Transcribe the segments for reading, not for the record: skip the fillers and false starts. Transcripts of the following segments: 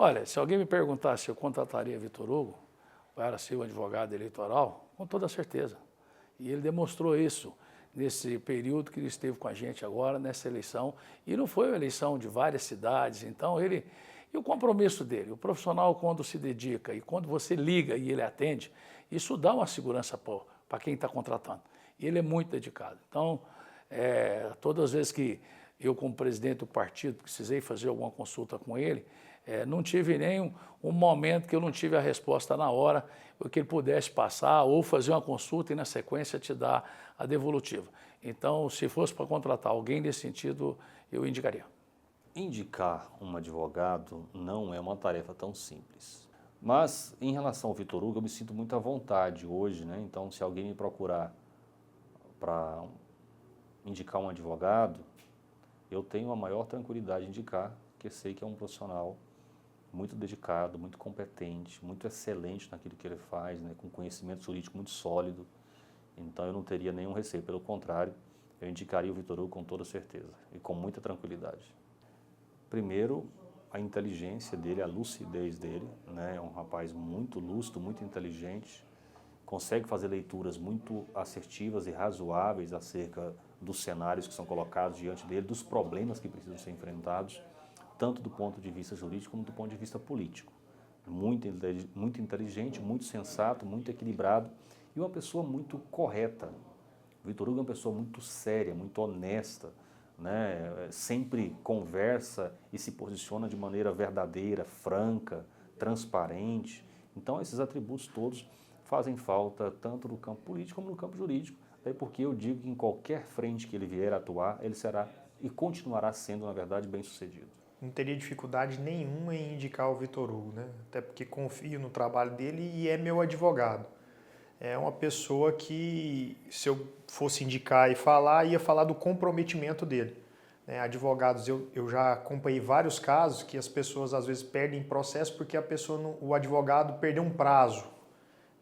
Olha, se alguém me perguntasse se eu contrataria Vitor Hugo para ser um advogado eleitoral, com toda certeza. E ele demonstrou isso nesse período que ele esteve com a gente agora, nessa eleição. E não foi uma eleição de várias cidades, então ele... E o compromisso dele, o profissional quando se dedica e quando você liga e ele atende, isso dá uma segurança para quem está contratando. E ele é muito dedicado. Então, todas as vezes que eu, como presidente do partido, precisei fazer alguma consulta com ele, não tive nem um momento que eu não tive a resposta na hora, que ele pudesse passar ou fazer uma consulta e, na sequência, te dar a devolutiva. Então, se fosse para contratar alguém nesse sentido, eu indicaria. Indicar um advogado não é uma tarefa tão simples. Mas, em relação ao Vitor Hugo, eu me sinto muito à vontade hoje, né? Então, se alguém me procurar para indicar um advogado, eu tenho a maior tranquilidade de indicar, porque sei que é um profissional muito dedicado, muito competente, muito excelente naquilo que ele faz, né? Com conhecimento jurídico muito sólido. Então, eu não teria nenhum receio. Pelo contrário, eu indicaria o Vitor Hugo com toda certeza e com muita tranquilidade. Primeiro, a inteligência dele, a lucidez dele, né? É um rapaz muito lúcido, muito inteligente, consegue fazer leituras muito assertivas e razoáveis acerca dos cenários que são colocados diante dele, dos problemas que precisam ser enfrentados, tanto do ponto de vista jurídico como do ponto de vista político. Muito inteligente, muito sensato, muito equilibrado e uma pessoa muito correta. O Vitor Hugo é uma pessoa muito séria, muito honesta, né? Sempre conversa e se posiciona de maneira verdadeira, franca, transparente. Então, esses atributos todos fazem falta tanto no campo político como no campo jurídico, até porque eu digo que em qualquer frente que ele vier a atuar, ele será e continuará sendo, na verdade, bem-sucedido. Não teria dificuldade nenhuma em indicar o Vitor Hugo, né? Até porque confio no trabalho dele e é meu advogado. É uma pessoa que, se eu fosse indicar e falar, ia falar do comprometimento dele. Advogados, eu já acompanhei vários casos que as pessoas às vezes perdem processo porque o advogado perdeu um prazo,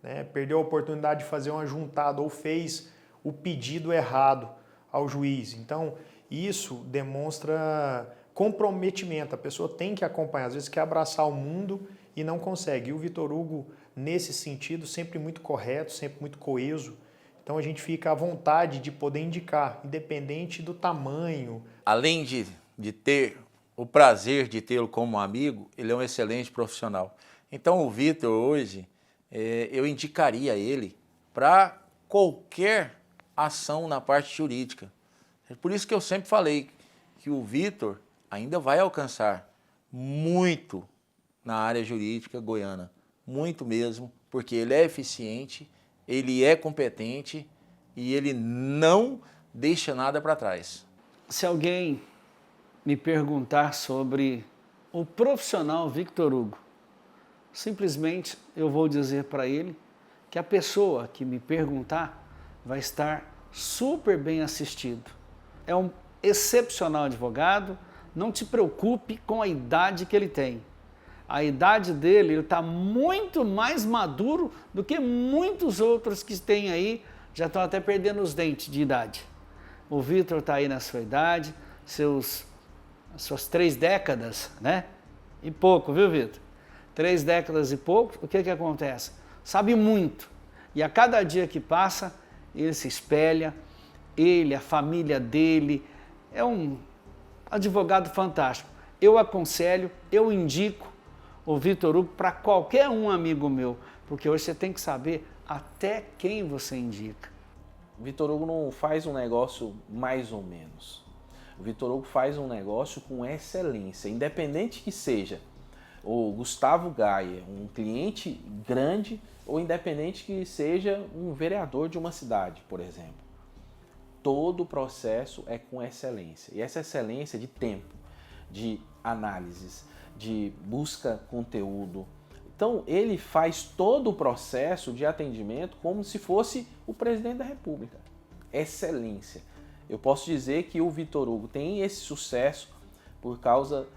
né? Perdeu a oportunidade de fazer uma juntada ou fez o pedido errado ao juiz. Então, isso demonstra comprometimento. A pessoa tem que acompanhar, às vezes quer abraçar o mundo e não consegue. E o Vitor Hugo, nesse sentido, sempre muito correto, sempre muito coeso. Então a gente fica à vontade de poder indicar, independente do tamanho. Além de ter o prazer de tê-lo como amigo, ele é um excelente profissional. Então o Vitor hoje, eu indicaria ele para qualquer ação na parte jurídica. É por isso que eu sempre falei que o Vitor ainda vai alcançar muito na área jurídica goiana. Muito mesmo, porque ele é eficiente, ele é competente e ele não deixa nada para trás. Se alguém me perguntar sobre o profissional Vitor Hugo, simplesmente eu vou dizer para ele que a pessoa que me perguntar vai estar super bem assistido. É um excepcional advogado, não te preocupe com a idade que ele tem. A idade dele está muito mais maduro do que muitos outros que têm aí, já estão até perdendo os dentes de idade. O Vitor está aí na sua idade, suas 3 décadas, né? E pouco, viu, Vitor? 3 décadas e pouco, o que acontece? Sabe muito. E a cada dia que passa, ele se espelha, ele, a família dele, é um advogado fantástico. Eu aconselho, eu indico o Vitor Hugo para qualquer um amigo meu, porque hoje você tem que saber até quem você indica. O Vitor Hugo não faz um negócio mais ou menos. O Vitor Hugo faz um negócio com excelência, independente que seja o Gustavo Gaia, um cliente grande, ou independente que seja um vereador de uma cidade, por exemplo. Todo o processo é com excelência. E essa excelência de tempo, de análises, de busca conteúdo. Então, ele faz todo o processo de atendimento como se fosse o presidente da República. Excelência. Eu posso dizer que o Vitor Hugo tem esse sucesso por causa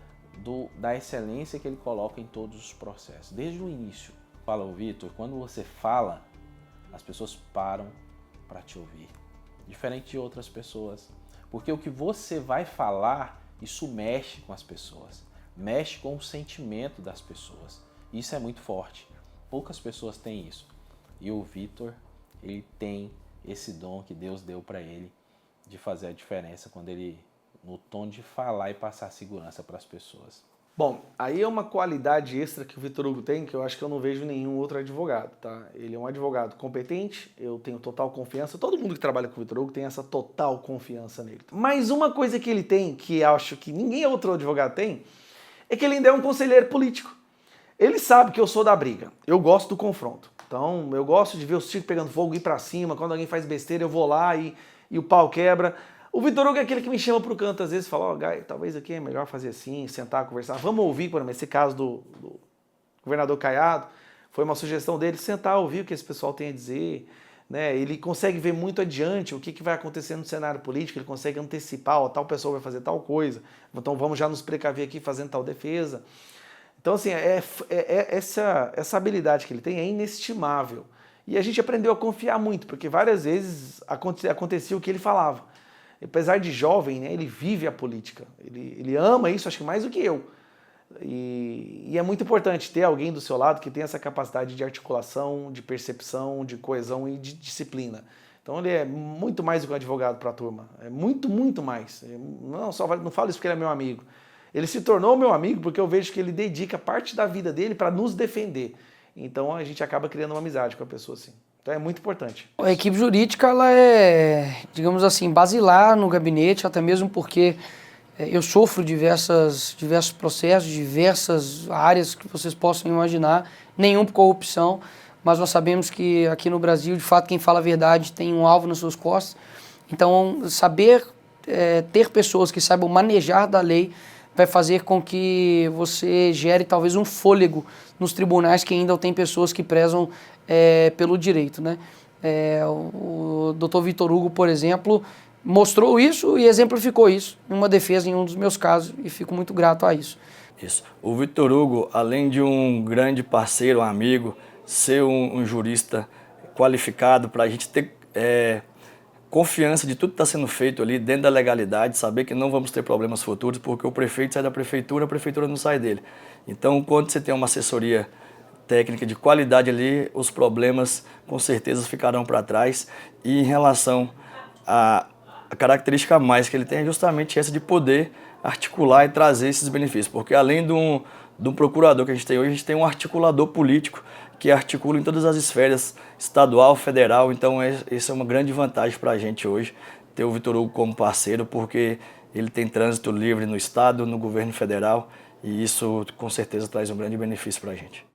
da excelência que ele coloca em todos os processos, desde o início. Fala, o Vitor, quando você fala, as pessoas param para te ouvir. Diferente de outras pessoas. Porque o que você vai falar, isso mexe com as pessoas. mexe com o sentimento das pessoas. Isso é muito forte. Poucas pessoas têm isso. E o Vitor, ele tem esse dom que Deus deu para ele de fazer a diferença quando ele, no tom de falar e passar segurança para as pessoas. Bom, aí é uma qualidade extra que o Vitor Hugo tem, que eu acho que eu não vejo em nenhum outro advogado, tá? Ele é um advogado competente, eu tenho total confiança, todo mundo que trabalha com o Vitor Hugo tem essa total confiança nele. Mas uma coisa que ele tem, que acho que ninguém outro advogado tem, é que ele ainda é um conselheiro político. Ele sabe que eu sou da briga, eu gosto do confronto. Então, eu gosto de ver os tiros pegando fogo, ir pra cima, quando alguém faz besteira eu vou lá e o pau quebra. O Vitor Hugo é aquele que me chama pro canto, às vezes fala, ó, Gai, talvez aqui é melhor fazer assim, sentar, conversar. Vamos ouvir, por exemplo, esse caso do governador Caiado, foi uma sugestão dele, sentar, ouvir o que esse pessoal tem a dizer, né? Ele consegue ver muito adiante o que vai acontecer no cenário político, ele consegue antecipar, ó, tal pessoa vai fazer tal coisa, então vamos já nos precaver aqui fazendo tal defesa. Então, assim, essa habilidade que ele tem é inestimável. E a gente aprendeu a confiar muito, porque várias vezes acontecia o que ele falava. Apesar de jovem, né, ele vive a política. Ele ama isso, acho que mais do que eu. E é muito importante ter alguém do seu lado que tem essa capacidade de articulação, de percepção, de coesão e de disciplina. Então ele é muito mais do que um advogado para a turma. É muito, muito mais. Não falo isso porque ele é meu amigo. Ele se tornou meu amigo porque eu vejo que ele dedica parte da vida dele para nos defender. Então a gente acaba criando uma amizade com a pessoa assim. Então é muito importante. A equipe jurídica, ela é, digamos assim, basilar no gabinete, até mesmo porque eu sofro diversos processos, diversas áreas que vocês possam imaginar, nenhum por corrupção, mas nós sabemos que aqui no Brasil, de fato, quem fala a verdade tem um alvo nas suas costas. Então, saber ter pessoas que saibam manejar da lei vai fazer com que você gere talvez um fôlego nos tribunais que ainda tem pessoas que prezam pelo direito, né? O Dr. Vitor Hugo, por exemplo, mostrou isso e exemplificou isso em uma defesa em um dos meus casos e fico muito grato a isso. Isso. O Vitor Hugo, além de um grande parceiro, um amigo, ser um jurista qualificado para a gente ter confiança de tudo que está sendo feito ali dentro da legalidade, saber que não vamos ter problemas futuros, porque o prefeito sai da prefeitura, a prefeitura não sai dele. Então, quando você tem uma assessoria técnica de qualidade ali, os problemas com certeza ficarão para trás. E em relação à característica a mais que ele tem é justamente essa de poder articular e trazer esses benefícios, porque além de um procurador que a gente tem hoje, a gente tem um articulador político que articula em todas as esferas, estadual, federal. Então essa é uma grande vantagem para a gente hoje, ter o Vitor Hugo como parceiro, porque ele tem trânsito livre no estado, no governo federal, e isso com certeza traz um grande benefício para a gente.